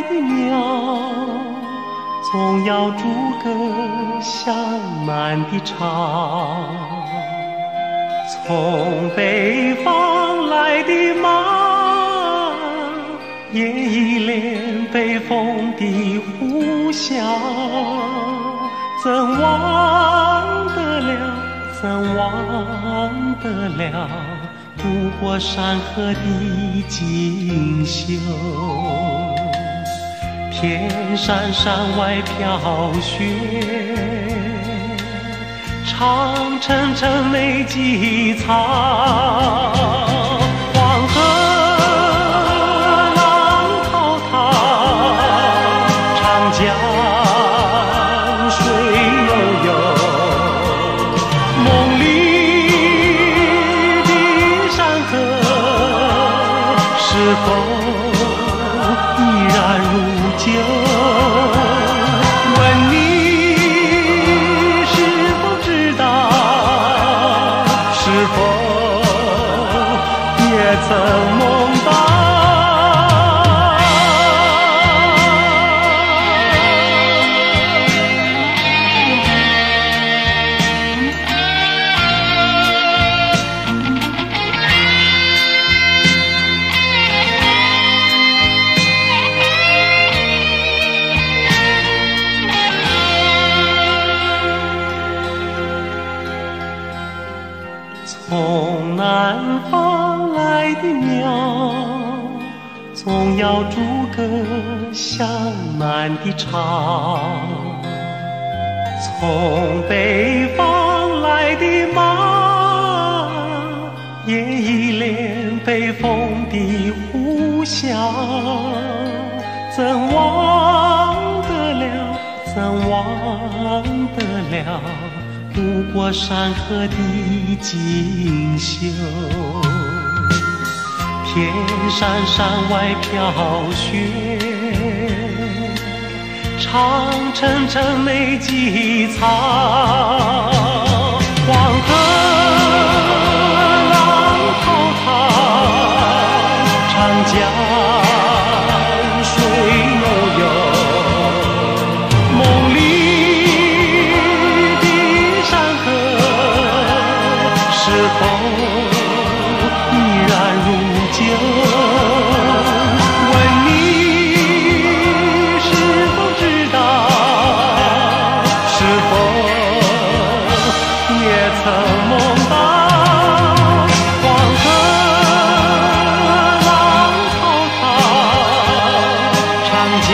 的鸟，总要逐个向南的巢。从北方来的马，也依恋北风的呼啸。怎忘得了，怎忘得了，渡过山河的锦绣。天山山外飘雪，长城城内积草。黄河浪滔滔，长江水悠悠。梦里的山河，是否依然如旧？问你是否知道，是否也曾梦到？从南方来的鸟，总要逐个向南的巢。从北方来的马，也依恋北风的呼啸。怎忘得了，怎忘得了，渡过山河的锦绣。天山山外飘雪，长城城内积草。黄河浪滔滔，长江水悠悠。梦里是否依然如旧？问你是否知道，是否也曾梦到？黄河浪滔滔，长江